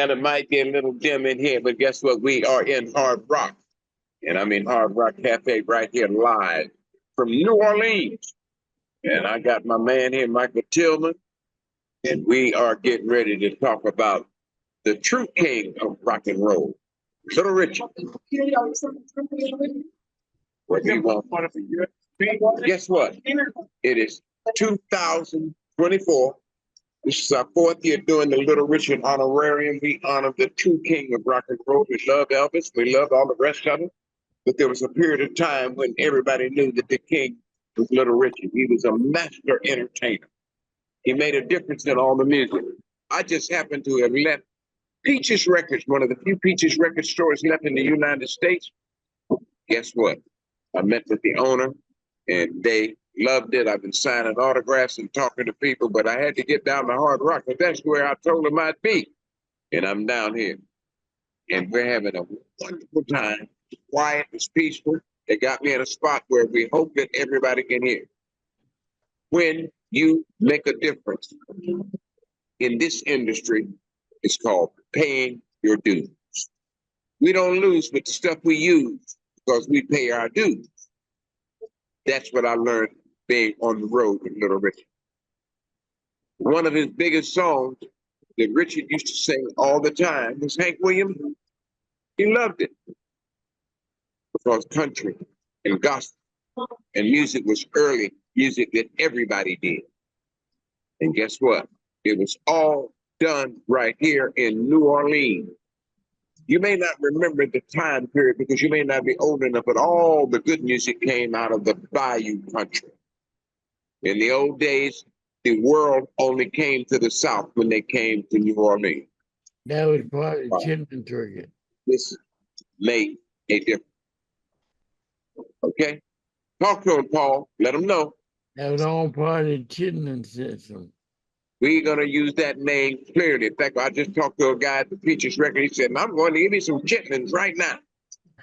and it might be a little dim in here, but guess what? We are in Hard Rock. And I'm in Hard Rock Cafe right here live from New Orleans. And I got my man here, Michael Tillman, and we are getting ready to talk about the true king of rock and roll, Little Richard. What do you want? Guess what? It is 2024. This is our fourth year doing the Little Richard Honorarium. We honor the true king of rock and roll. We love Elvis. We love all the rest of them. But there was a period of time when everybody knew that the king was Little Richard. He was a master entertainer. He made a difference in all the music. I just happened to have left Peaches Records, one of the few Peaches record stores left in the United States. Guess what? I met with the owner and they loved it. I've been signing autographs and talking to people, but I had to get down to Hard Rock, but that's where I told them I'd be. And I'm down here. And we're having a wonderful time. It's quiet, it's peaceful. They got me in a spot where we hope that everybody can hear. When you make a difference in this industry, it's called paying your dues. We don't lose with the stuff we use because we pay our dues. That's what I learned being on the road with Little Richard. One of his biggest songs that Richard used to sing all the time was Hank Williams. He loved it because country and gospel and music was early music that everybody did. And guess what? It was all done right here in New Orleans. You may not remember the time period because you may not be old enough, but all the good music came out of the Bayou country. In the old days, the world only came to the South when they came to New Orleans. That was part of Chitlin Turkey. This made a difference. Okay? Talk to him, Paul. Let him know. That was all part of the Chitlin system. We're going to use that name clearly. In fact, I just talked to a guy at the Peaches record. He said, I'm going to give me some chitlins right now.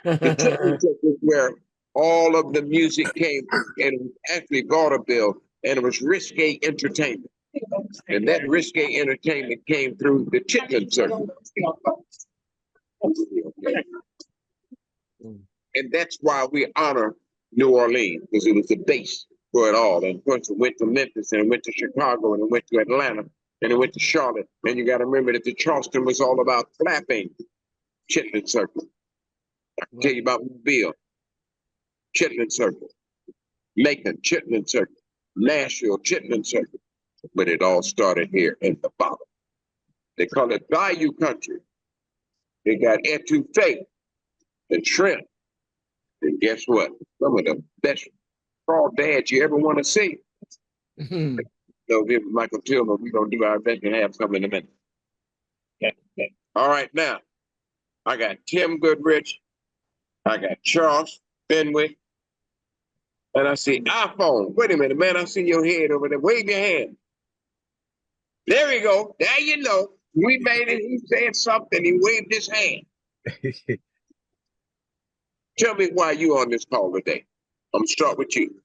The chitlins is where all of the music came from, and it was actually vaudeville, and it was risque entertainment. And that risque entertainment came through the chitlin circuit. And that's why we honor New Orleans, because it was the base for it all. And of course, it went to Memphis, and it went to Chicago, and it went to Atlanta, and it went to Charlotte. And you got to remember that the Charleston was all about flapping chitlin circle. I can tell you about Mobile, chitlin circle. Macon, chitlin circle. Nashville, chitlin circle. But it all started here at the bottom. They call it Bayou country. They got etouffee and shrimp. And guess what? Some of the best crawdads you ever want to see. So give Michael Tillman, we're going to do our best to have some in a minute. Okay. All right, now, I got Tim Goodrich. I got Charles Fenwick. And I see iPhone. Wait a minute, man. I see your head over there. Wave your hand. There we go. There you know. We made it. He said something. He waved his hand. Tell me why you on this call today. I'm going to start with you.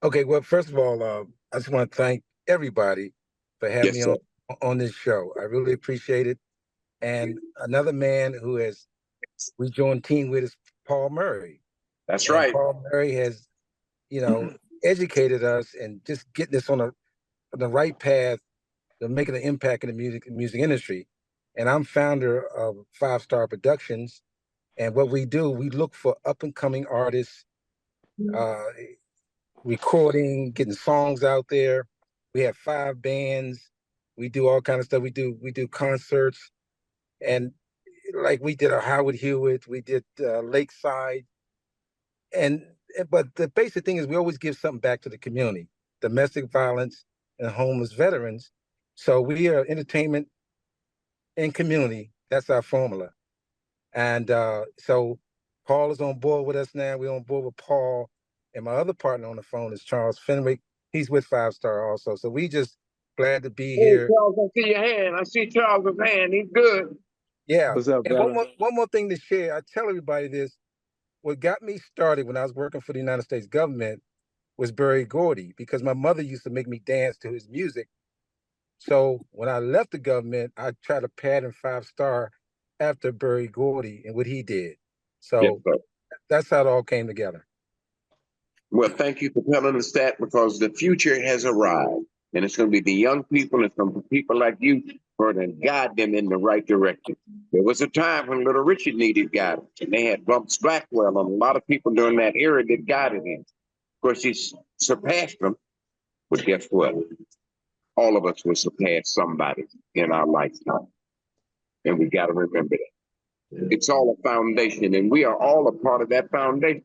Okay, well, first of all, I just want to thank everybody for having me on this show. I really appreciate it. And another man who has rejoined team with is Paul Murray. That's right. Paul Murray has, educated us and just getting us on the right path to making an impact in the music industry. And I'm founder of 5 Star Productions. And what we do, we look for up and coming artists, recording, getting songs out there. We have 5 bands. We do all kinds of stuff. We do concerts, and like we did a Howard Hewitt, we did Lakeside, but the basic thing is we always give something back to the community, domestic violence and homeless veterans. So we are entertainment and community. That's our formula. And so Paul is on board with us now. We're on board with Paul. And my other partner on the phone is Charles Fenwick. He's with 5 Star also. So we just glad to be here. Charles, I see your hand. I see Charles' hand. He's good. Yeah. What's up, and one more thing to share. I tell everybody this. What got me started when I was working for the United States government was Berry Gordy, because my mother used to make me dance to his music. So when I left the government, I tried to pad in 5-star after Berry Gordy and what he did. Yes, So sir. that's how it all came together. Well, thank you for telling us that, because the future has arrived, and it's going to be the young people, and some people like you for to guide them in the right direction. There was a time when Little Richard needed guidance, and they had Bumps Blackwell and a lot of people during that era that guided him. Of course, he's surpassed them, but guess what? All of us will surpass somebody in our lifetime, and we got to remember that. It's all a foundation, and we are all a part of that foundation.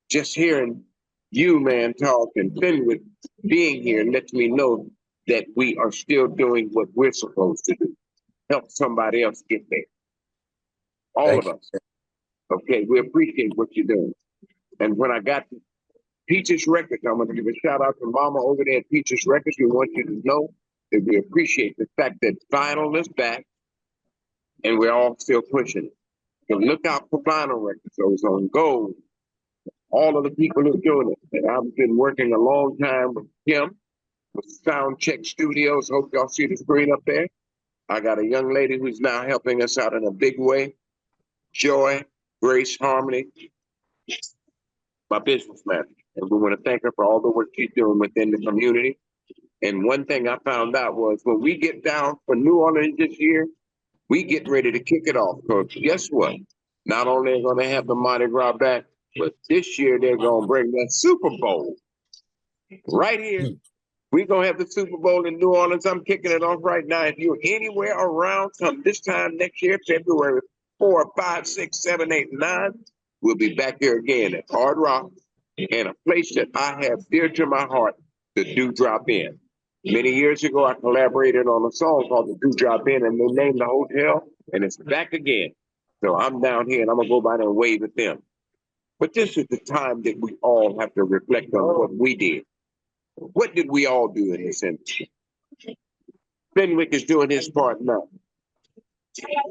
Just hearing you, man, talk and Fenwick being here lets me know that we are still doing what we're supposed to do. Help somebody else get there. All Thank of us. Okay, we appreciate what you're doing. And when I got to Peaches Records, I'm going to give a shout out to Mama over there at Peaches Records. We want you to know that we appreciate the fact that vinyl is back and we're all still pushing it. So look out for vinyl records. Those on gold. All of the people who are doing it. And I've been working a long time with him, with Sound Check Studios. Hope y'all see the screen up there. I got a young lady who's now helping us out in a big way. Joy, Grace, Harmony, my business manager. And we want to thank her for all the work she's doing within the community. And one thing I found out was when we get down for New Orleans this year, we get ready to kick it off. Because guess what? Not only are they going to have the Mardi Gras back, but this year they're going to bring that Super Bowl right here. We're going to have the Super Bowl in New Orleans. I'm kicking it off right now. If you're anywhere around, come this time next year, February 4, 5, 6, 7, 8, 9, we'll be back here again at Hard Rock, and a place that I have dear to my heart, the Dewdrop Inn. Many years ago, I collaborated on a song called the Dewdrop Inn, and they named the hotel, and it's back again. So I'm down here, and I'm going to go by there and wave at them. But this is the time that we all have to reflect on what we did. What did we all do in this industry? Fenwick is doing his part now.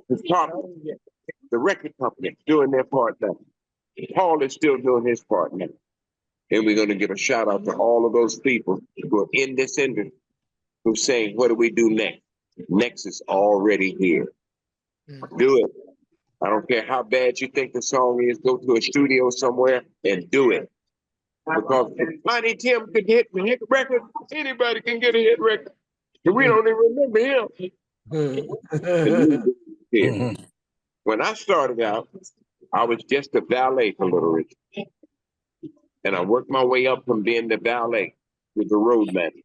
The record company is doing their part now. Paul is still doing his part now. And we're going to give a shout out to all of those people who are in this industry who are saying, what do we do next? Next is already here. Do it. I don't care how bad you think the song is, go to a studio somewhere and do it. Because if Tiny Tim could hit a hit record, anybody can get a hit record. And we don't even remember him. When I started out, I was just a valet for Little Richard. And I worked my way up from being the valet to the road manager.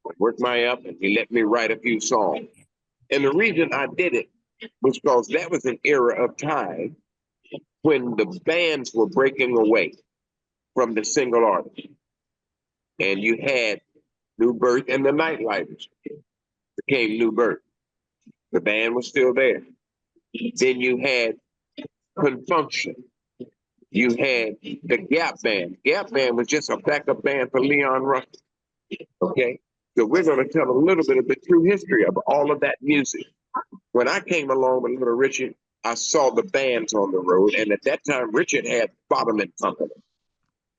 I worked my way up and he let me write a few songs. And the reason I did it was because that was an era of time when the bands were breaking away from the single artist. And you had New Birth and the Nightlifers became New Birth. The band was still there. Then you had Confunction. You had the Gap Band. Gap Band was just a backup band for Leon Russell. Okay? So we're going to tell a little bit of the true history of all of that music. When I came along with Little Richard, I saw the bands on the road. And at that time, Richard had Bottom and Company.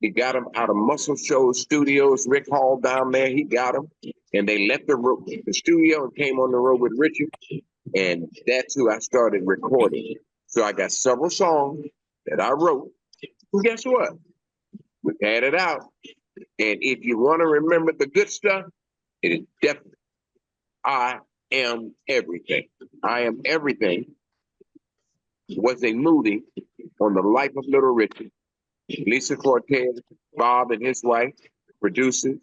He got them out of Muscle Shoals Studios, Rick Hall down there. He got them. And they left the studio and came on the road with Richard. And that's who I started recording. So I got several songs that I wrote. And guess what? We had it out. And if you want to remember the good stuff, it is definitely I Am Everything. I Am Everything was a movie on the life of Little Richard. Lisa Cortez, Bob and his wife, producers,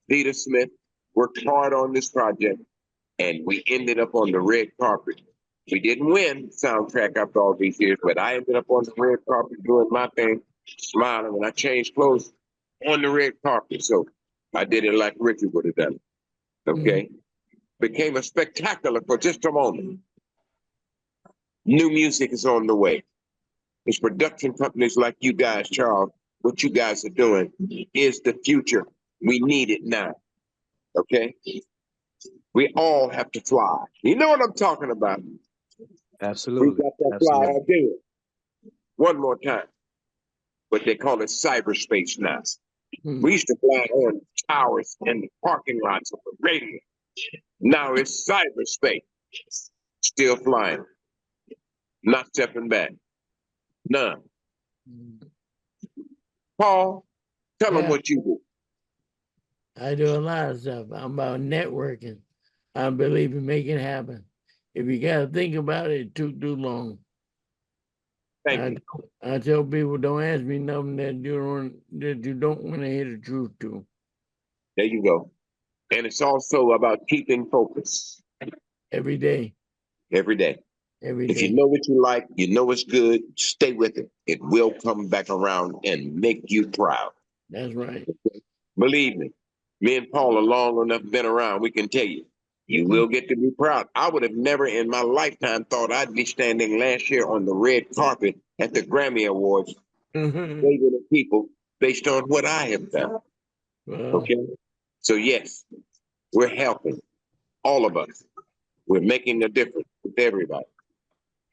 Peter Smith, worked hard on this project, and we ended up on the red carpet. We didn't win soundtrack after all these years, but I ended up on the red carpet doing my thing, smiling when I changed clothes on the red carpet. So I did it like Richard would have done it. Okay? Became a spectacular for just a moment. New music is on the way. It's production companies like you guys, Charles, what you guys are doing is the future. We need it now. Okay? We all have to fly. You know what I'm talking about? Absolutely. We got that fly idea. One more time. But they call it cyberspace now. We used to fly on towers and the parking lots of the radio. Now it's cyberspace, still flying, not stepping back. None. Paul, tell them Yeah, what you do. I do a lot of stuff. I'm about networking. I believe in making it happen. If you got to think about it, it took too long. Thank you. I tell people, don't ask me nothing that you don't want to hear the truth to. There you go. And it's also about keeping focus Every day, every day. every If you day. know what you like, you know it's good, stay with it. It will come back around and make you proud. That's right. Believe me and Paul are long enough been around. We can tell you, you will get to be proud. I would have never in my lifetime thought I'd be standing last year on the red carpet at the Grammy Awards, Well, waving at people based on what I have done. Okay? So, yes, we're helping all of us. We're making a difference with everybody.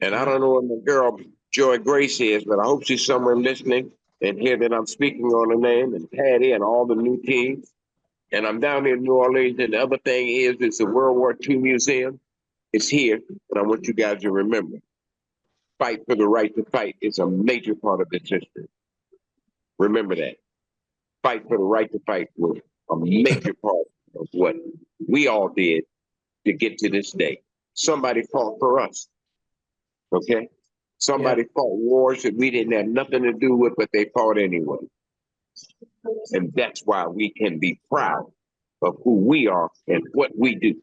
And I don't know what my girl Joy Grace is, but I hope she's somewhere listening and hear that I'm speaking on her name and Patty and all the new teams. And I'm down here in New Orleans. And the other thing is, it's the World War II Museum. It's here, but I want you guys to remember, fight for the right to fight is a major part of this history. Remember that. Fight for the right to fight was a major part of what we all did to get to this day. Somebody fought for us. Okay? Somebody fought wars that we didn't have nothing to do with, but they fought anyway. And that's why we can be proud of who we are and what we do.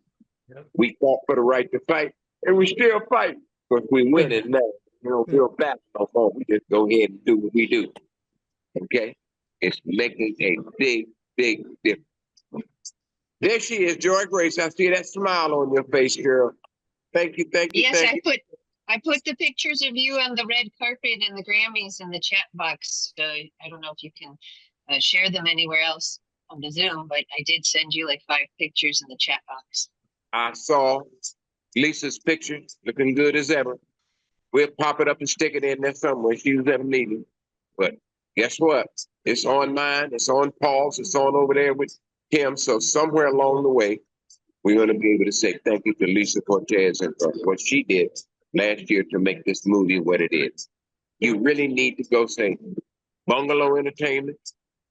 Yep. We fought for the right to fight, and we still fight. But we win it now. We don't feel bad no more. We just go ahead and do what we do. Okay? It's making a big, big difference. There she is, Joy Grace. I see that smile on your face, girl. Thank you, thank you, Yes, thank you. I put the pictures of you on the red carpet and the Grammys in the chat box. I don't know if you can share them anywhere else on the Zoom, but I did send you like 5 pictures in the chat box. I saw Lisa's picture, looking good as ever. We'll pop it up and stick it in there somewhere. She was at a meeting. But guess what? It's on mine, it's on Paul's, it's on over there with Kim. So somewhere along the way, we're going to be able to say thank you to Lisa Cortez and for what she did last year to make this movie what it is. You really need to go say Bungalow Entertainment,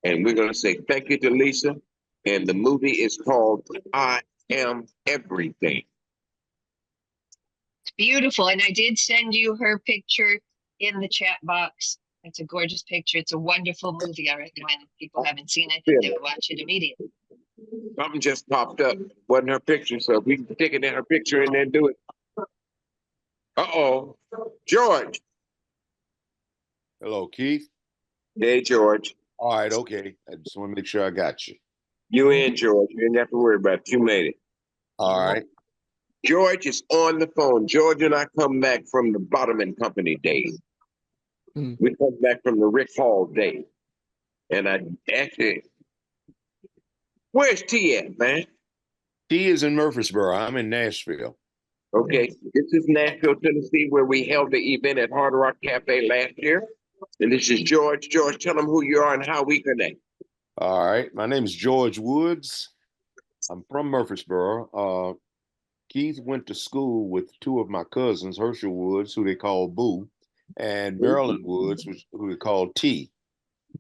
and we're going to say thank you to Lisa. And the movie is called I Am Everything. It's beautiful. And I did send you her picture in the chat box. It's a gorgeous picture. It's a wonderful movie. I recommend if people haven't seen it, they would watch it immediately. Something just popped up. Wasn't her picture, so we can stick it in her picture and then do it. Uh-oh. George. Hello, Keith. Hey, George. All right, okay. I just want to make sure I got you. You in, George. You didn't have to worry about it. You made it. All right. George is on the phone. George and I come back from the Bottoman Company days. We come back from the Rick Hall days. And I actually, where's T at, man? T is in Murfreesboro. I'm in Nashville. Okay, this is Nashville, Tennessee, where we held the event at Hard Rock Cafe last year. And this is George. George, tell them who you are and how we connect. All right. My name is George Woods. I'm from Murfreesboro. Keith went to school with 2 of my cousins, Herschel Woods, who they call Boo, and Marilyn Woods, who they call T.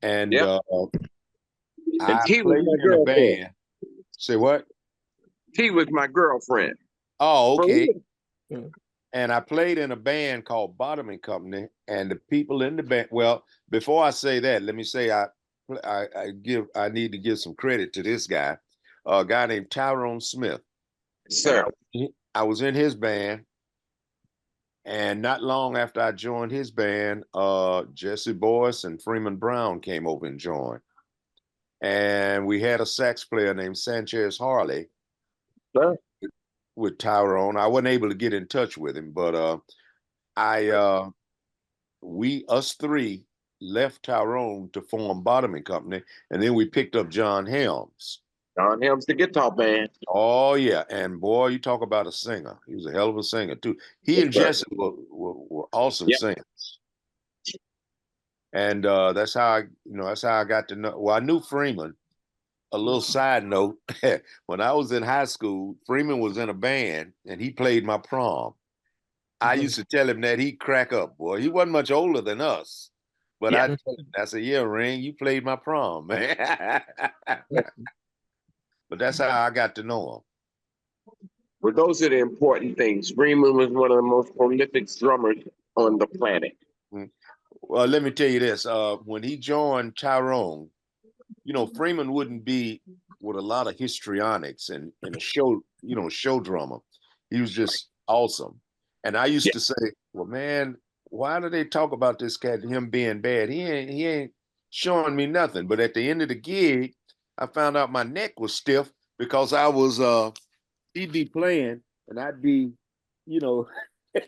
And Yep. I T was played my in a girlfriend. band. Say what? T was my girlfriend. Oh, okay. Yeah. And I played in a band called Bottoman Company, and the people in the band. Well, before I say that, let me say I need to give some credit to this guy, a guy named Tyrone Smith. Sir. I was in his band, and not long after I joined his band, Jesse Boyce and Freeman Brown came over and joined. And we had a sax player named Sanchez Harley. Sir. With Tyrone. I wasn't able to get in touch with him, but us 3 left Tyrone to form Bottoman Company, and then we picked up John Helms. John Helms, the guitar band. Oh yeah, and boy, you talk about a singer. He was a hell of a singer too. He and Jesse were awesome singers. And that's how I got to know. Well, I knew Freeman, a little side note. When I was in high school, Freeman was in a band and he played my prom. I used to tell him that he'd crack up, boy. He wasn't much older than us. But Yeah. I told him, I said, yeah, Ring, you played my prom, man. But that's how I got to know Well, those are the important things. Freeman was one of the most prolific drummers on the planet. him. Well, let me tell you this. When he joined Tyrone, you know, Freeman wouldn't be with a lot of histrionics and a show, you know, show drummer. He was just awesome. And I used Yeah. to say, well, man, why do they talk about this cat, him being bad? He ain't showing me nothing. But at the end of the gig, I found out my neck was stiff because I was he'd be playing and I'd be, you know,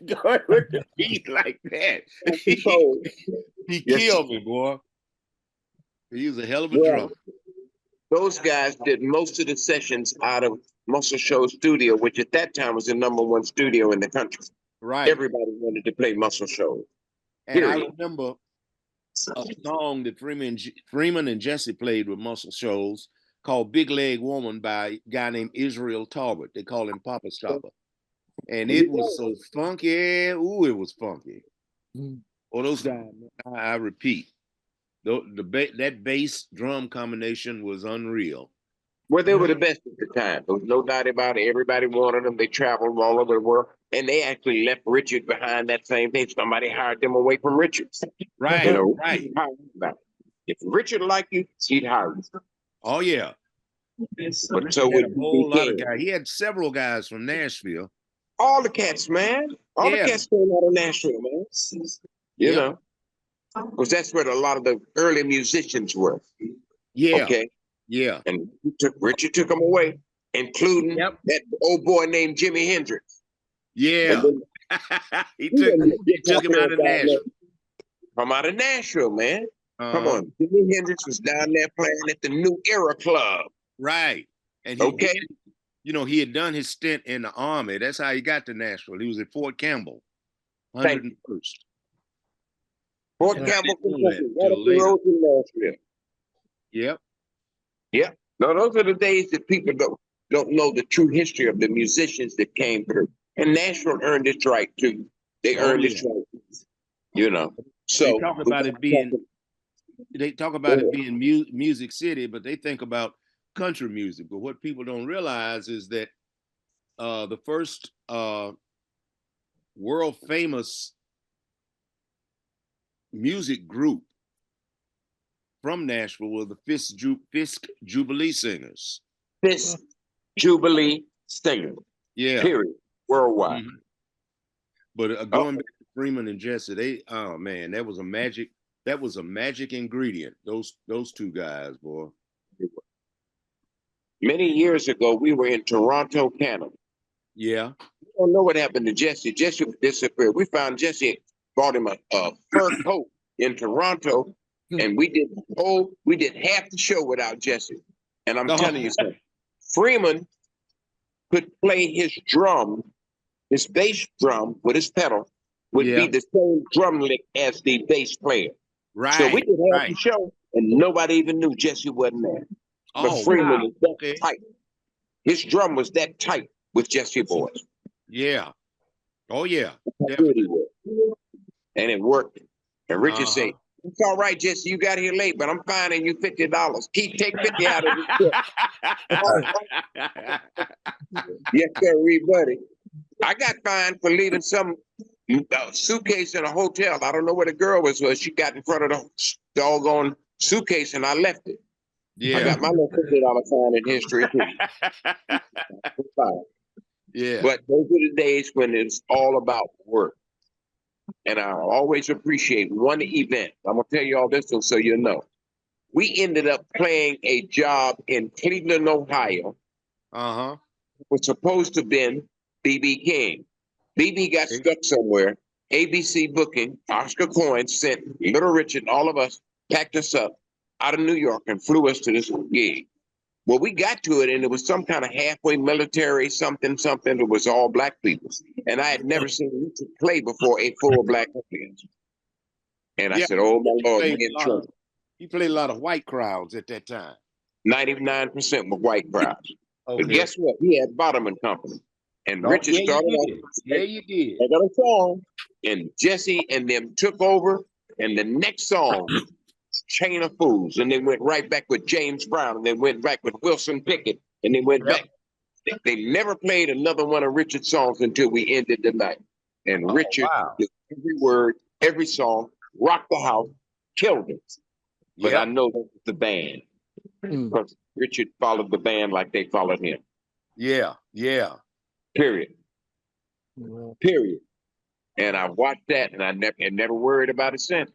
going with the beat like that. So, He yes, killed me, boy. He was a hell of a well, drummer. those guys did most of the sessions out of Muscle Shoals studio, which at that time was the #1 studio in the country. Right. Everybody wanted to play Muscle Shoals. And I Period. remember a song that Freeman and Jesse played with Muscle Shoals called Big Leg Woman by a guy named Israel Talbot. They call him Papa Stopper. And it was so funky. Ooh, it was funky. Oh, those guys, I repeat, that bass drum combination was unreal. Well, they were the best at the time. There was no doubt about it. Everybody wanted them. They traveled all over the world. And they actually left Richard behind that same day. Somebody hired them away from Richard. Right, You know, right. if Richard liked you, he'd hire you. Oh, yeah. But so He had would a whole lot of BK. guys. He had several guys from Nashville. All the cats, man. All Yeah. the cats came out of Nashville, man. You Yep. know, because that's where a lot of the early musicians were. Yeah. Okay. Yeah. And Richard took them away, including Yep. that old boy named Jimi Hendrix. Yeah. And then he took him out of Nashville. From out of Nashville, man. Come Uh-huh. on. Jimi Hendrix was down there playing at the New Era Club. Right. And Okay. you know, he had done his stint in the Army. That's how he got to Nashville. He was at Fort Campbell, Thank you. 101st. Fort And I Campbell, didn't know that Kentucky, right till up the later. road to Nashville. Yep. Yeah. No, those are the days that people don't know the true history of the musicians that came through. And Nashville earned its right too. They Oh, earned its yeah. right. You know. So They talk about it being Music City, but they think about country music. But what people don't realize is that the first world famous music group from Nashville were the Fisk Jubilee Singers. Fisk Jubilee Singer. Yeah. Period. Worldwide. Mhm. But going back to Freeman and Jesse, oh man, that was a magic ingredient. Those two guys, boy. Many years ago, we were in Toronto, Canada. Yeah. I don't know what happened to Jesse. Jesse disappeared. We found Jesse, bought him a fur coat in Toronto, and we did half the show without Jesse. And I'm telling you something. Freeman could play his drum, his bass drum with his pedal would be the same drum lick as the bass player. Right. So we did half the show, and nobody even knew Jesse wasn't there. But Freeman was that tight. His drum was that tight with Jesse Boys. Yeah. Oh yeah. Definitely. And it worked. And Richard said, "It's all right, Jesse. You got here late, but I'm fining you $50. Take 50 out of the tip." Yes, sir, buddy. I got fined for leaving some suitcase in a hotel. I don't know where the girl was. She got in front of the doggone suitcase, and I left it. Yeah. I got my little $50 fine in history too. Yeah. But those are the days when it's all about work. And I always appreciate one event. I'm gonna tell you all this so you know. We ended up playing a job in Cleveland, Ohio. Was supposed to have been BB King. BB got stuck somewhere. ABC Booking, Oscar Coyne sent Little Richard, all of us, packed us up out of New York and flew us to this gig. Well, we got to it, and it was some kind of halfway military something. It was all black people. And I had never seen Richard play before a full black audience. And I said, oh, my Lord, we in trouble. He played a lot of white crowds at that time. 99% were white crowds. But Okay. guess what? He had Bottom and Company. And No, Richard yeah, started you off. did. Yeah, you did. I got a song, and Jesse and them took over. And the next song, Chain of Fools, and they went right back with James Brown, and they went back with Wilson Pickett, and they went Yep. back. They never played another one of Richard's songs until we ended the night. And Oh, Richard, wow. did every word, every song, rocked the house, killed it. But I Yep. know that was the band Mm. because Richard followed the band like they followed him. Yeah. Yeah. Period. Well, Period. And I watched that, and I never worried about it since.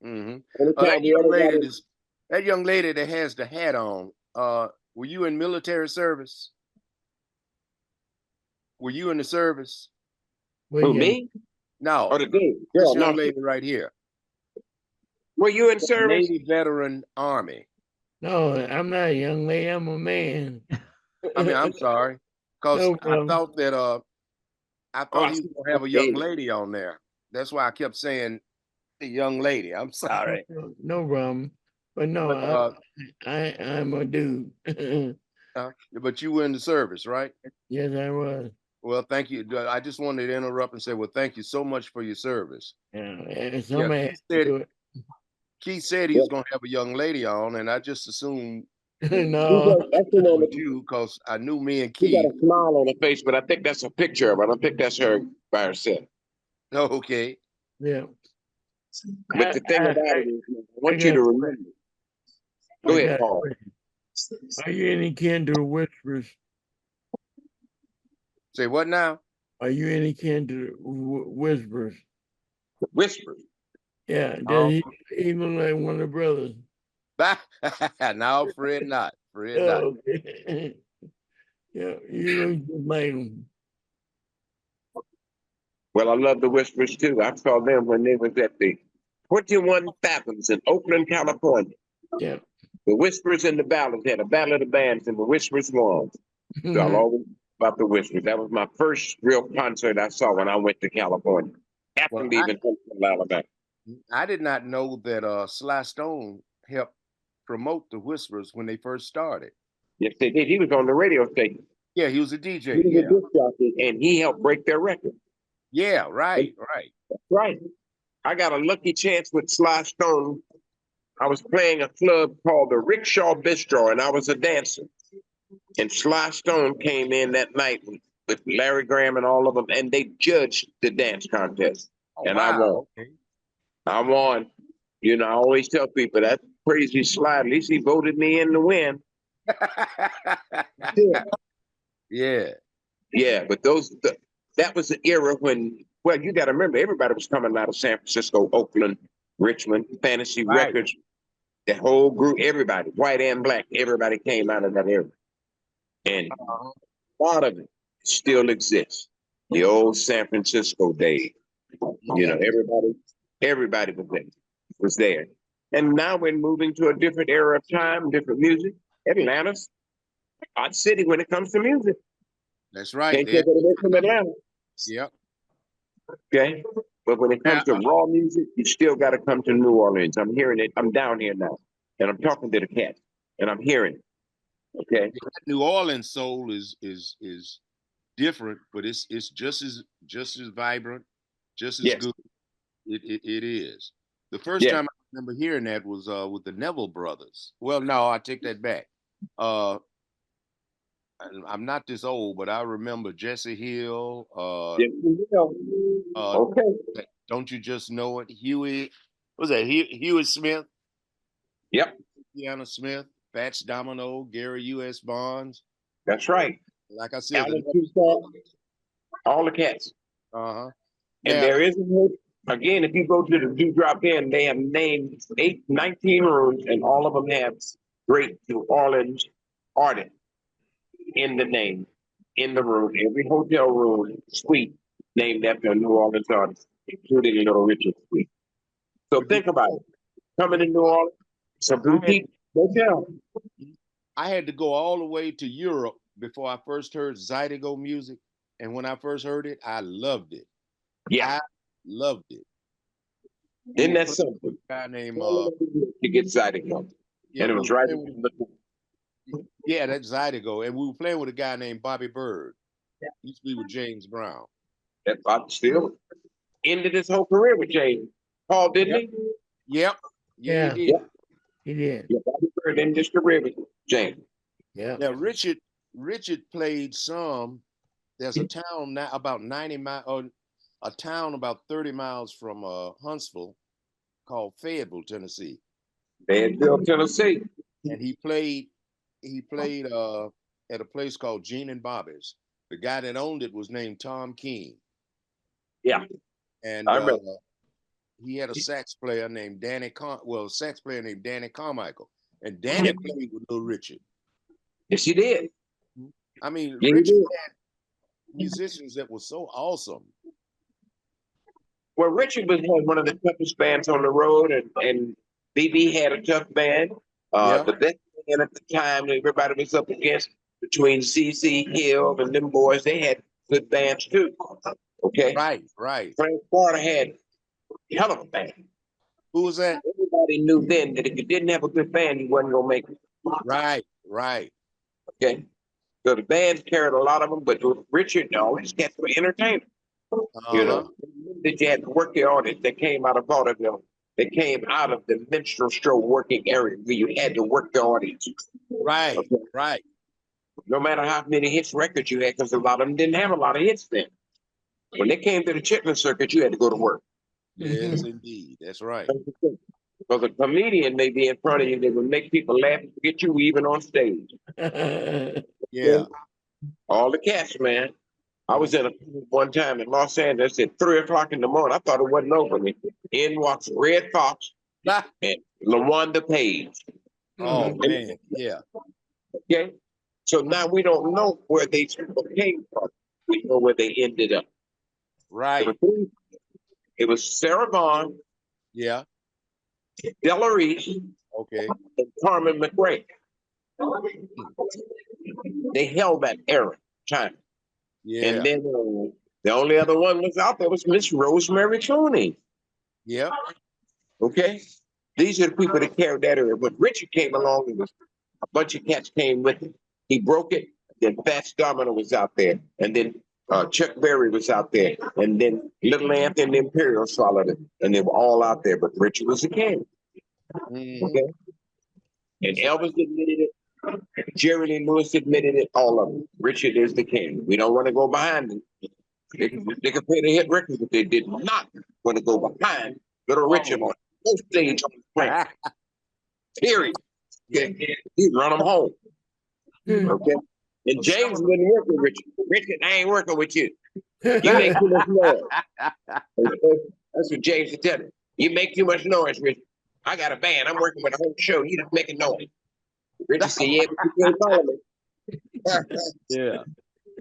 Mm-hmm. Anytime That we young ever got lady, it- that young lady that has the hat on. Were you in military service? Were you in the service? what Who, you me? No. Or the dude? This Girl, young no. lady right here. Were you in service? Navy veteran Army. No, I'm not a young lady. I'm a man. I mean, I'm sorry, because No I problem. thought that I thought he was gonna have a young Navy. lady on there. That's why I kept saying the young lady. I'm sorry. No problem. But no, But, I'm a dude. but you were in the service, right? Yes, I was. Well, thank you. I just wanted to interrupt and say, well, thank you so much for your service. Yeah, and somebody Keith had to do said, Keith said he was going to have a young lady on, and I just assumed it. No, That's the it one was that you because I knew me and she got Keith. a smile on her face, but I think that's a picture of her. I don't think that's her by herself. Okay. yeah. But the thing about it is, I want you got to a remember. Go I ahead, got a Paul. question. Are you any kin to the Whispers? Say what now? Are you any kin to the Whispers? Whispers. Yeah, Oh. does he look like one of the brothers? No, Fred not. Fred not. Oh, okay. Yeah, you look just like him. Well, I love the Whispers too. I saw them when they was at the 21 Fathoms in Oakland, California. Yeah. The Whispers and the Ballads had a battle of the bands, and the Whispers won. So I'll always about the Whispers. That was my first real concert I saw when I went to California. After Well, leaving Alabama. I did not know that Sly Stone helped promote the Whispers when they first started. Yes, they did. He was on the radio station. Yeah, he was a DJ. He was Yeah. a disc jockey, and he helped break their record. Yeah, right. Right. I got a lucky chance with Sly Stone. I was playing a club called the Rickshaw Bistro, and I was a dancer. And Sly Stone came in that night with Larry Graham and all of them, and they judged the dance contest. Oh, And I wow. won. Okay. I won. You know, I always tell people that crazy Sly, at least he voted me in to win. Yeah. Yeah, but that was the era when, well, you got to remember, everybody was coming out of San Francisco, Oakland, Richmond, Fantasy Right. Records. The whole group, everybody, white and black, everybody came out of that era. And a lot of it still exists. The old San Francisco days. You know, everybody was there. And now we're moving to a different era of time, different music. Atlanta's a hot city when it comes to music. That's right. Can't take it away from Atlanta. Yep. Okay. But when it comes to raw music, you still got to come to New Orleans. I'm hearing it. I'm down here now, and I'm talking to the cats, and I'm hearing it. Okay. New Orleans soul is different, but it's just as vibrant, just as Yes. good. It is. The first time I remember hearing that was with the Neville brothers. Well, no, I take that back. I'm not this old, but I remember Jesse Hill. Yes, you know. Okay. Don't you just know it? Huey, what was that? Huey Smith. Yep. Deanna Smith, Fats Domino, Gary U.S. Bonds. That's right. Like I said, Alan Toussaint, all the cats. uh-huh. And there is again, if you go to the Dewdrop Inn, they have named 19 rooms, and all of them have great New Orleans artists in the name, in the room. Every hotel room suite named after a New Orleans artist, including Little Richard suite. So think about it. Coming to New Orleans, it's a boutique hotel. I had to go all the way to Europe before I first heard Zydeco music. And when I first heard it, I loved it. Yeah. I loved it. Isn't that something? A guy named to get Zydeco. yeah, And it was right in the Yeah, that's Zydeco. And we were playing with a guy named Bobby Bird. He used to be with James Brown. That Bob still ended his whole career with James Paul, didn't he? Yep. Yeah. He did. He did. Yeah, Bobby Bird ended his career with James. Yeah. Now Richard played some. There's a town now about 90 miles, or a town about 30 miles from Huntsville called Fayetteville, Tennessee. Fayetteville, Tennessee. And he played at a place called Gene and Bobby's. The guy that owned it was named Tom King. Yeah. And I remember. he had a sax player named Danny Carmichael. And Danny played with Little Richard. Yes, he did. I mean, Yeah, he Richard did. had musicians that were so awesome. Well, Richard was one of the toughest bands on the road, and BB had a tough band. Yeah. The best band at the time that everybody was up against, between CC Hill and them boys, they had good bands too. Okay. Right. Frank Carter had a hell of a band. Who was that? Everybody knew then that if you didn't have a good band, you wasn't gonna make it. Right. Okay. So the bands carried a lot of them, but Richard, no, his cats were entertainers. You know, that you had to work the audience that came out of vaudeville. They came out of the minstrel show working area where you had to work the audience. Right. Okay. Right. No matter how many hits records you had, because a lot of them didn't have a lot of hits then. When they came to the Chitlin circuit, you had to go to work. Yes, indeed. That's right. Because a comedian may be in front of you, they would make people laugh and forget you even on stage. Yeah. All the cats, man. I was in one time in Los Angeles at 3:00 in the morning. I thought it wasn't open. In walks Red Fox and LaWanda Page. Oh man, yeah. Okay. So now we don't know where they came from. We know where they ended up. Right. It was Sarah Vaughan, Yeah. Della Reese, Okay. and Carmen McRae. They held that era time. Yeah. And then the only other one was out there was Miss Rosemary Clooney. Yeah. Okay. These are the people that carried that area. But Richard came along, and a bunch of cats came with him. He broke it. Then Fats Domino was out there. And then Chuck Berry was out there. And then Little Anthony and the Imperials followed it. And they were all out there. But Richard was the king. Mhm. Okay. And Elvis admitted it. Jerry Lee Lewis admitted it. All of them. Richard is the king. We don't want to go behind him. They could play the hit records, but they did not want to go behind Little Richard on no stage on the planet. Period. Okay. He run them home. Okay. And James wouldn't work with Richard. Richard, I ain't working with you. You make too much noise. That's what James would tell him. You make too much noise, Richard. I got a band. I'm working with a whole show. You just making noise. Richard said, yeah, but you can't follow me. Yeah.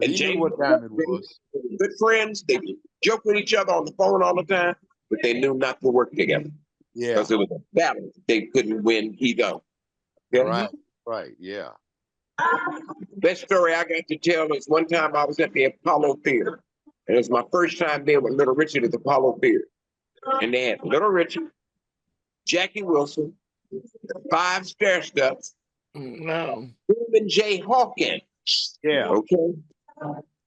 And He James knew what time it was. They were good friends. They joke with each other on the phone all the time, but they knew not to work together Yeah. because it was a battle. They couldn't win either. Okay? Right. Yeah. Best story I got to tell is one time I was at the Apollo Theater. And it was my first time being with Little Richard at the Apollo Theater. And they had Little Richard, Jackie Wilson, 5 Stair Steps, No. Reuben J. Hawkins. Yeah. Okay.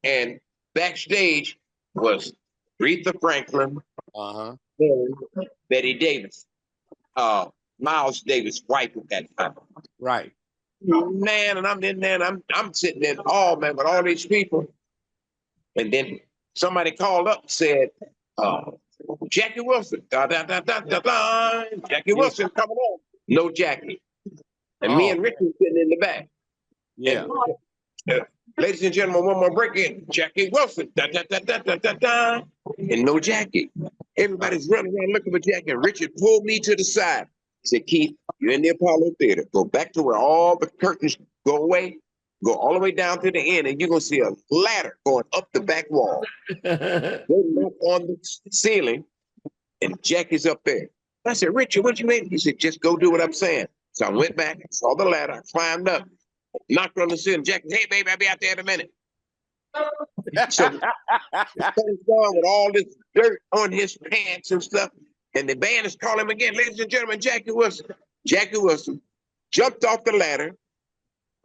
And backstage was Aretha Franklin, Uh-huh. and Betty Davis, Miles Davis' wife at that time. Right. Man, and I'm in there, and I'm sitting there, all man, with all these people. And then somebody called up and said, Jackie Wilson, da da da da da da, Jackie Wilson coming on. No Jackie. And me and Richard sitting in the back. Yeah. And, ladies and gentlemen, one more break in. Jackie Wilson, da da da da da da da, and no Jackie. Everybody's running around looking for Jackie. And Richard pulled me to the side. He said, Keith, you're in the Apollo Theater. Go back to where all the curtains go away. Go all the way down to the end, and you're gonna see a ladder going up the back wall. Go look on the ceiling, and Jackie's up there. I said, Richard, what you mean? He said, just go do what I'm saying. So I went back, saw the ladder, I climbed up, knocked on the ceiling. Jackie, hey, baby, I'll be out there in a minute. So he's gone with all this dirt on his pants and stuff. And the band is calling him again, ladies and gentlemen, Jackie Wilson. Jackie Wilson jumped off the ladder,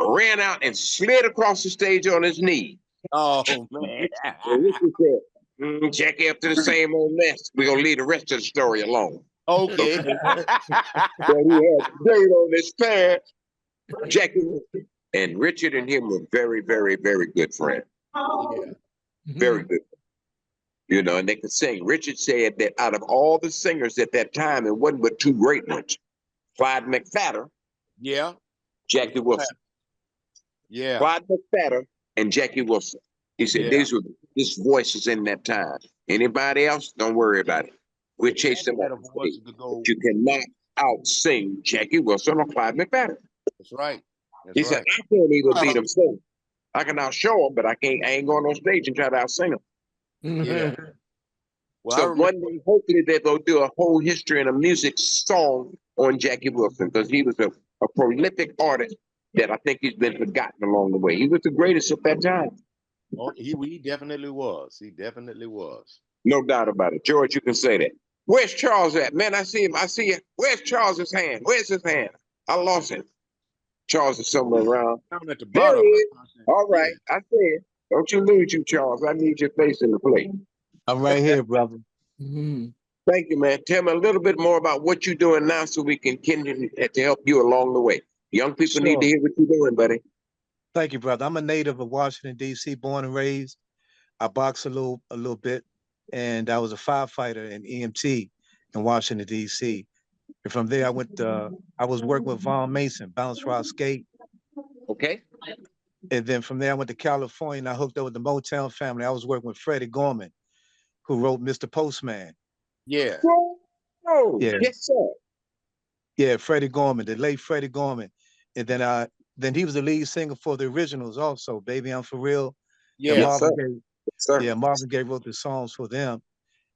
ran out and slid across the stage on his knee. Oh man. And Richard said, Jackie up to the same old mess. We're gonna leave the rest of the story alone. Okay. But he had dirt on his pants. Jackie and Richard and him were very, very, very good friends. Yeah. Very good. You know, and they could sing. Richard said that out of all the singers at that time, it wasn't but two great ones, Clyde McFadden, Yeah. Jackie Wilson. Yeah. Clyde McFadden and Jackie Wilson. He said Yeah. these were his voices in that time. Anybody else, don't worry about it. We'll chase them Had out. a voice to go. But you cannot out sing Jackie Wilson or Clyde McFadden. That's right. That's He said, right. I can't even beat them sing. I can outshow them, but I ain't going on stage and try to outsing them. Yeah. Well, I So remember, one day, hopefully, they're going to do a whole history and a music song on Jackie Wilson because he was a prolific artist that I think he's been forgotten along the way. He was the greatest at that time. oh, he definitely was. He definitely was. No doubt about it. George, you can say that. Where's Charles at? Man, I see him. I see it. Where's Charles's hand? Where's his hand? I lost him. Charles is somewhere around. Down at the There bottom. he is. All right. I said, don't you lose you, Charles. I need your face in the plate. I'm right here, brother. Mhm. Thank you, man. Tell me a little bit more about what you're doing now so we can continue to help you along the way. Young people need to Sure. hear what you're doing, buddy. Thank you, brother. I'm a native of Washington, D.C., born and raised. I box a little bit, and I was a firefighter and EMT in Washington, D.C. And from there, I was working with Von Mason, Bounce Rock Skate. Okay? And then from there, I went to California, and I hooked up with the Motown family. I was working with Freddie Gorman, who wrote Mr. Postman. Yeah. Oh, Yeah. yes, sir. Yeah, Freddie Gorman, the late Freddie Gorman. And then he was the lead singer for the originals also, Baby I'm For Real. And Yeah. Yes, Marvin sir. Gaye, Yes, sir. yeah, Marvin Gaye wrote the songs for them.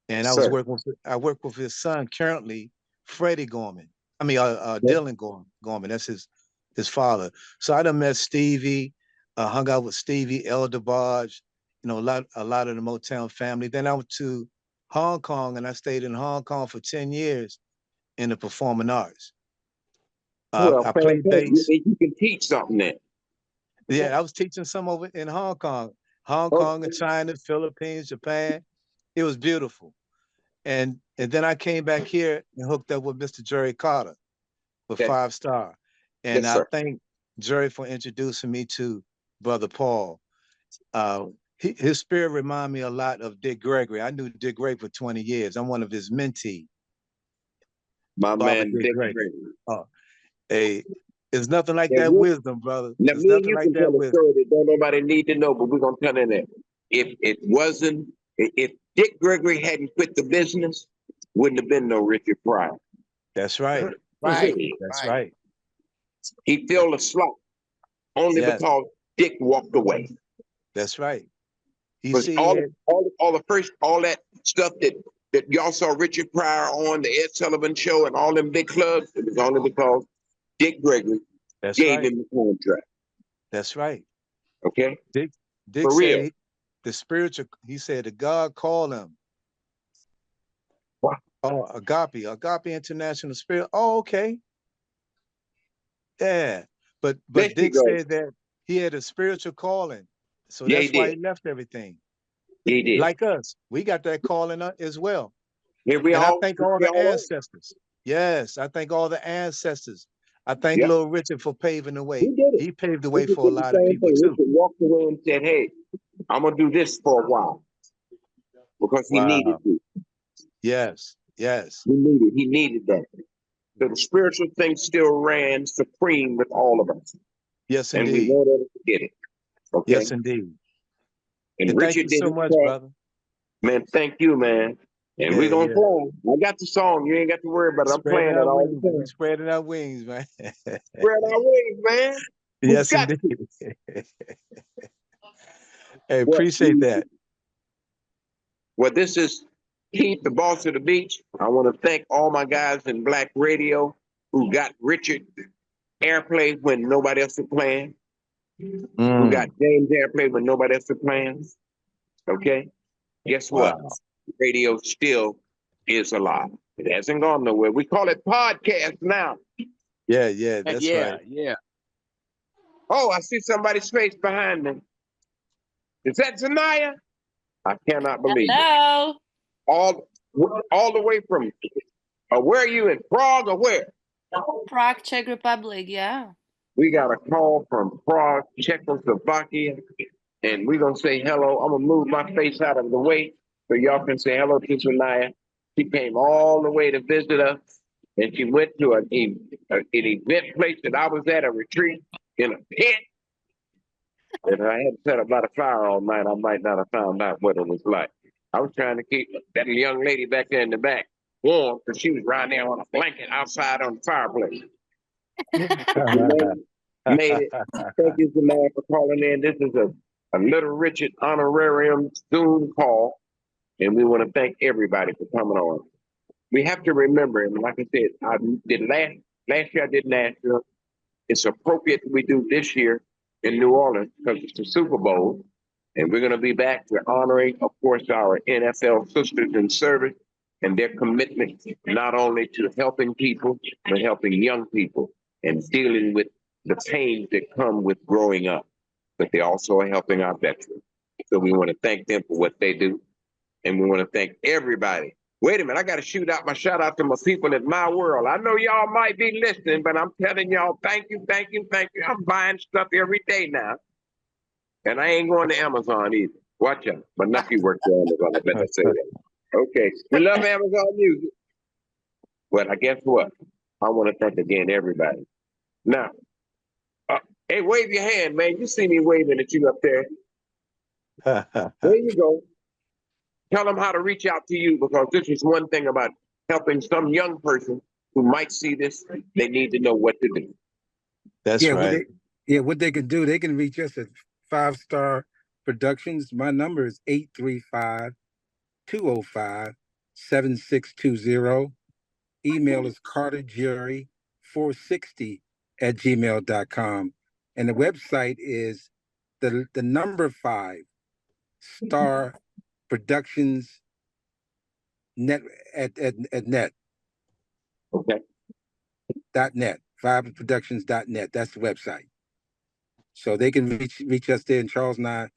And Yes, I sir. work with his son currently, Freddie Gorman. I mean, Dylan Gorman. That's his father. So I done met Stevie, hung out with Stevie, El DeBarge, you know, a lot of the Motown family. Then I went to Hong Kong, and I stayed in Hong Kong for 10 years in the performing arts. Well, I played fantastic. bass. You can teach something there. Yeah, I was teaching some over in Hong Kong, and China, Philippines, Japan. It was beautiful. And then I came back here and hooked up with Mr. Jerry Carter with Okay. 5 Star. And Yes, I sir. thank Jerry for introducing me to Brother Paul. His spirit reminded me a lot of Dick Gregory. I knew Dick Gregory for 20 years. I'm one of his mentees. My Baba man, Dick Dick Gregory. Gregory. Oh, hey, it's nothing like Now, that wisdom, brother. now, It's me and nothing you like can that tell a wisdom. story that don't nobody need to know, but we're going to tell it in. If Dick Gregory hadn't quit the business, wouldn't have been no Richard Pryor. That's right. Right. That's Right. right. He filled a slot only Yes. because Dick walked away. That's right. He Because see all it. that stuff that y'all saw Richard Pryor on the Ed Sullivan Show and all them big clubs, it was only because Dick Gregory That's gave right. him the contract. That's right. Okay, Dick for real. said the spiritual, he said the God called him. Wow. Oh, Agape International Spirit. Oh, okay. Yeah. But There you Dick go. said that he had a spiritual calling. So Yeah, he that's why he did. left everything. He did. Like us. We got that calling as well. Here we And I all. thank all we the all are. ancestors. Yes, I thank all the ancestors. I thank Yep. Little Richard for paving the way. He did it. He paved the way Richard for a did the lot of same people thing. too. Richard walked away and said, "Hey, I'm gonna do this for a while," because he needed Wow. to. Yes, yes, He needed that. So the spiritual thing still ran supreme with all of us, yes, and we indeed. won't ever forget it. Okay. Yes, indeed. And And thank Richard you did so his much, part. brother. Man, thank you, man. And we're Yeah, gonna yeah. play. I got the song. You ain't got to worry about it. I'm Spreading playing it our all wings. the We time. spreading our wings, man. Spread our wings, man. We Yes, got to. indeed. Hey, Well, appreciate that. well, this is Keith, the boss of the beach. I want to thank all my guys in Black Radio who got Richard airplay when nobody else was playing. Who got James airplay when nobody else was playing. Okay. Guess what? Wow. Radio still is alive. It hasn't gone nowhere. We call it podcast now. Yeah, yeah, that's Yeah. right. Yeah. Oh, I see somebody's face behind them. Is that Zanaya? I cannot believe it. Hello. All the way from, where are you in Prague or where? Prague, Czech Republic. Yeah. We got a call from Prague, Czechoslovakia, and we're going to say hello. I'm going to move my face out of the way so y'all can say hello to Zanaya. She came all the way to visit us, and she went to an event place that I was at, a retreat in a pit. If I hadn't set about a fire all night, I might not have found out what it was like. I was trying to keep that young lady back there in the back warm because she was right there on a blanket outside on the fireplace. Made it. Thank you, Samantha, for calling in. This is a Little Richard Honorarium Zoom call, and we want to thank everybody for coming on. We have to remember, and like I said, I did last year I did Nashville. It's appropriate that we do this year in New Orleans because it's the Super Bowl, and we're going to be back. We're honoring, of course, our NFL sisters in service and their commitment not only to helping people, but helping young people and dealing with the pains that come with growing up. But they also are helping our veterans. So we want to thank them for what they do. And we want to thank everybody. Wait a minute, I got to shoot out my shout out to my people at My World. I know y'all might be listening, but I'm telling y'all, thank you, thank you, thank you. I'm buying stuff every day now. And I ain't going to Amazon either. Watch out. My nephew works for Amazon. I better say that. Okay. We love Amazon music. But I guess what? I want to thank again everybody. Now, hey, wave your hand, man. You see me waving at you up there. There you go. Tell them how to reach out to you, because this is one thing about helping some young person who might see this. They need to know what to do. That's right. What they can do, they can reach us at 5 Star Productions. My number is 835-205-7620. Email is carterjury460@gmail.com. And the website is the number 5 Star Productions net at net. Okay. .net, 5productions.net. That's the website. So they can reach us there in Charles and I.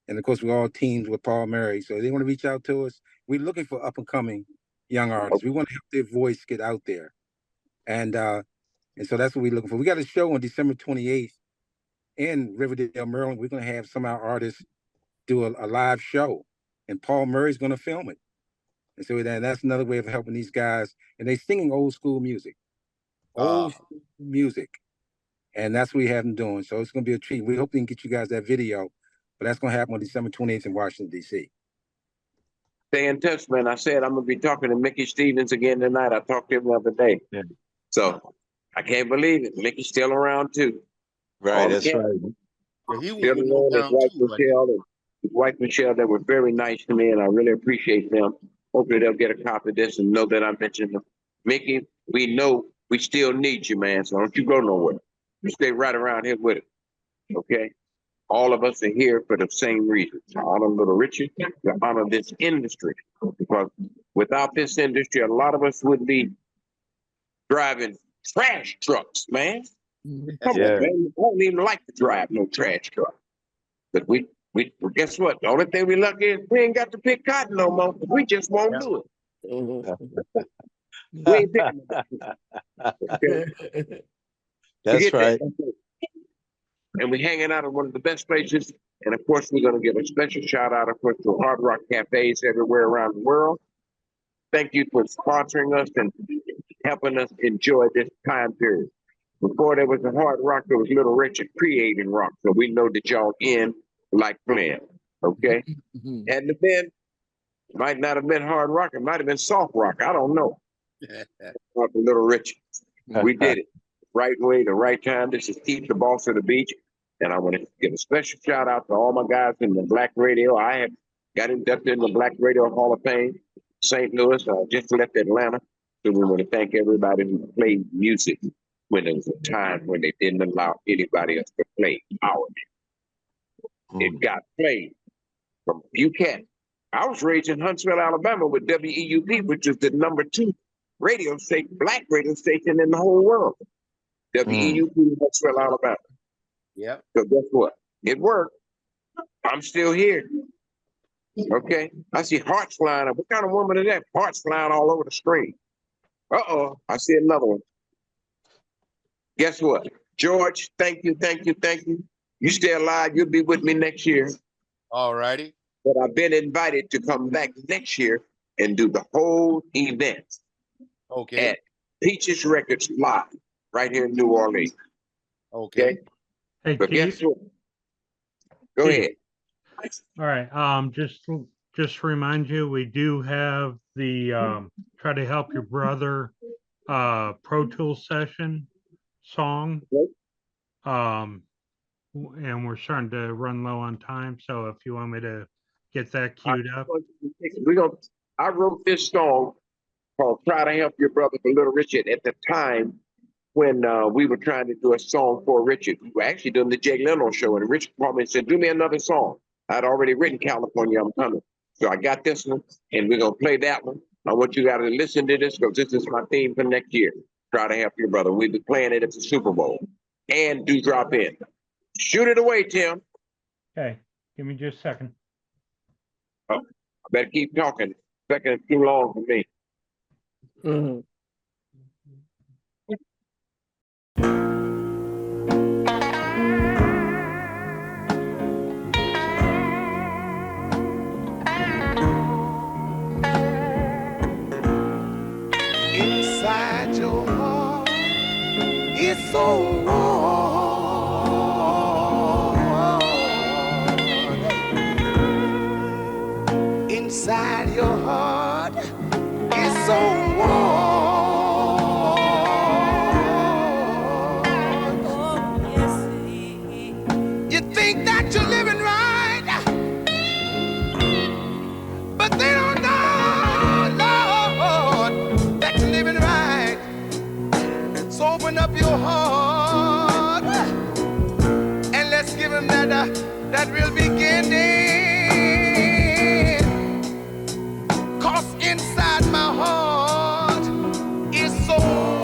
And of course, we're all teams with Paul Murray. So they want to reach out to us. We're looking for up and coming young artists. We want to help their voice get out there. And so that's what we're looking for. We got a show on December 28th in Riverdale, Maryland. We're going to have some of our artists do a live show, and Paul Murray's going to film it. And so that's another way of helping these guys. And they're singing old school music. Old music. And that's what we have them doing. So it's going to be a treat. We hope we can get you guys that video, but that's going to happen on December 28th in Washington, D.C. Stay in touch, man. I said I'm going to be talking to Mickey Stevens again tonight. I talked to him the other day. Yeah. So I can't believe it. Mickey's still around too. Right, that's right. Yeah, he Still around. His wife Michelle and his wife Michelle, they were very nice to me, and I really appreciate them. Hopefully they'll get a copy of this and know that I mentioned them. Mickey, we know we still need you, man. So don't you go nowhere. You stay right around here with us. Okay? All of us are here for the same reason. To honor Little Richard, to honor this industry. Because without this industry, a lot of us would be driving trash trucks, man. Come on, man. I don't even like to drive no trash truck. But we guess what? The only thing we lucky is we ain't got to pick cotton no more. We just won't do it. We ain't picking it. That's right. And we're hanging out at one of the best places. And of course, we're going to give a special shout out, of course, to Hard Rock Cafes everywhere around the world. Thank you for sponsoring us and helping us enjoy this time period. Before there was a Hard Rock, there was Little Richard creating rock. So we know that y'all in like playing. Okay? Hadn't it been, might not have been Hard Rock, it might have been soft rock. I don't know. Little Richard. We did it. Right way, the right time. This is Keith, the boss of the beach. And I want to give a special shout out to all my guys in the Black Radio. I have got inducted in the Black Radio Hall of Fame, St. Louis. I just left Atlanta. So we want to thank everybody who played music when there was a time when they didn't allow anybody else to play our music. It got played from Buchanan. I was raised in Huntsville, Alabama with WEUP, which is the #2 radio station, black radio station in the whole world. WEUP, Huntsville, Alabama. Yep. So guess what? It worked. I'm still here. Okay. I see hearts flying up. What kind of woman is that? Hearts flying all over the screen. Uh-oh. I see another one. Guess what? George, thank you, thank you, thank you. You stay alive, you'll be with me next year. All righty. But I've been invited to come back next year and do the whole event Okay. at Peaches Records Live right here in New Orleans. Okay. Okay. Hey, But guess Keith. what? Go Keith. ahead. All right. Just to remind you, we do have the try to help your brother Pro Tools session song. And we're starting to run low on time. So if you want me to get that queued up. I wrote this song called Try to Help Your Brother for Little Richard at the time when we were trying to do a song for Richard. We were actually doing the Jay Leno show, and Richard called me and said, do me another song. I'd already written California, I'm Coming. So I got this one, and we're going to play that one. I want you guys to listen to this because this is my theme for next year. Try to Help Your Brother. We'll be playing it at the Super Bowl. And do drop in. Shoot it away, Tim. Okay, give me just a second. Oh, I better keep talking. Second is too long for me. Mhm. Inside your heart, it's so warm. Inside your heart, it's so warm. You think that you're living right, but they don't know, Lord, that you're living right. So open up your heart and let's give him that real beginning. 'Cause inside my heart is so warm.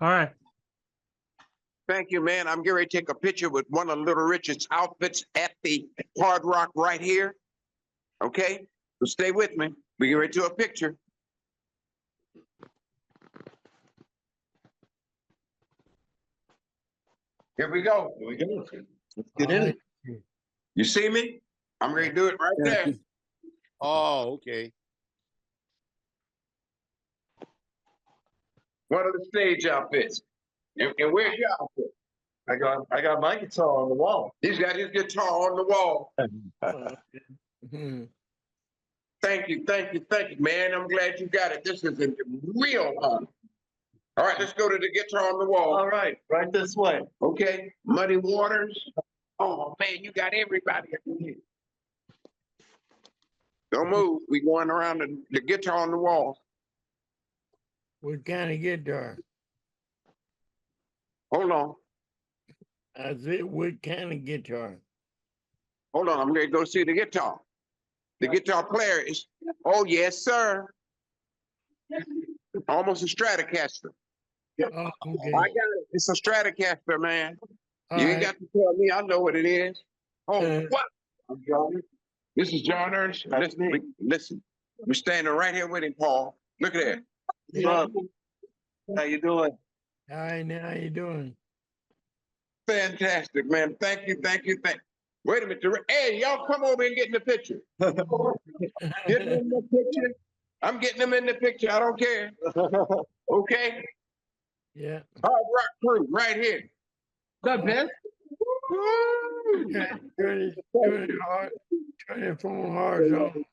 All right. Thank you, man. I'm getting ready to take a picture with one of Little Richard's outfits at the Hard Rock right here. Okay? So stay with me. We get ready to do a picture. Here we go. Here we go. Let's All get in right. it. You see me? I'm ready to do it right there. Oh, okay. One of the stage outfits. And where's your outfit? I got my guitar on the wall. He's got his guitar on the wall. Mhm. Thank you, man. I'm glad you got it. This is a real honor. All right, let's go to the guitar on the wall. All right, right this way. Okay, Muddy Waters. Oh man, you got everybody up in here. Don't move. We going around the guitar on the wall. What kind of guitar? Hold on. I said, what kind of guitar? Hold on. I'm going to go see the guitar. The guitar player is, oh, yes, sir. Almost a Stratocaster. Oh, I okay. got it. It's a Stratocaster, man. All You ain't right. got to tell me. I know what it is. Oh, Uh, what? I'm John. This is John Ernst. Listen. We're standing right here with him, Paul. Look at that. Yeah. How you doing? Hi, now how you doing? Fantastic, man. Thank you. Wait a minute. Hey, y'all come over and get in the picture. Get them in the picture. I'm getting them in the picture. I don't care. Okay? Yeah. Hard Rock Crew, right here. That man? Turn it from hard on.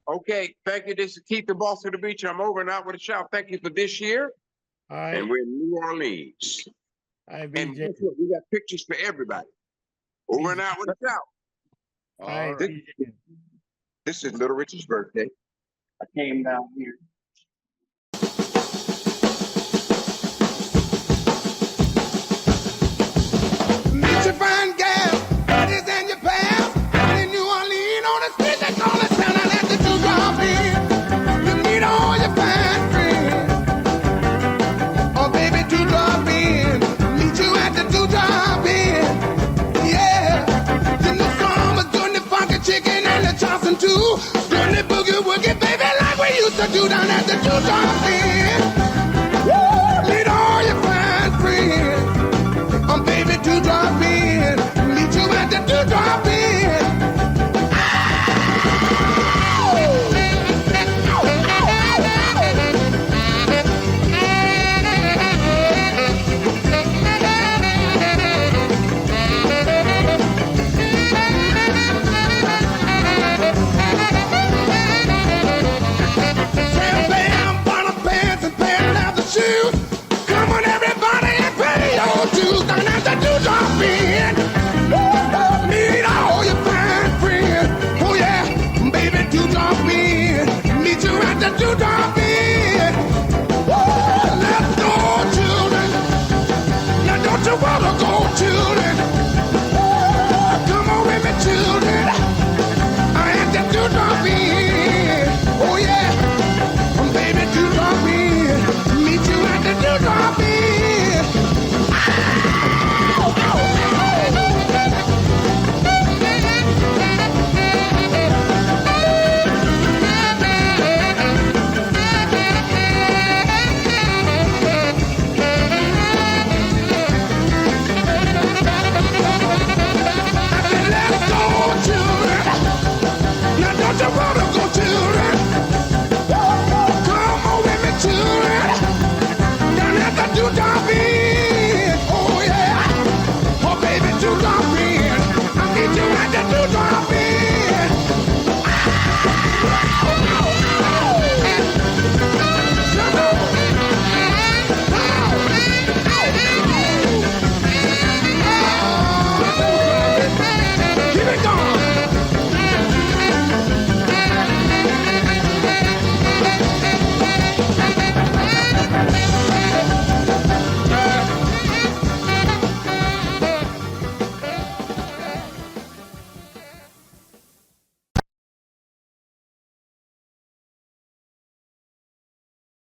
Okay, thank you. This is Keith, the boss of the beach. I'm over and out with a shout. Thank you for this year. All right. And we're in New Orleans. I And BJ. guess what? We got pictures for everybody. Over and out with a shout. All All right. right. BJ. This is Little Richard's birthday. I came down here. Meet your fine gal, buddies and your pals. Down in New Orleans on the street they call it town. And at the two drop in, you meet all your fine friends. Oh baby, two drop in, meet you at the two drop in. Yeah, then the song was doing the funky chicken and the Johnson too. Doing the boogie woogie, baby, like we used to do down at the two drop in.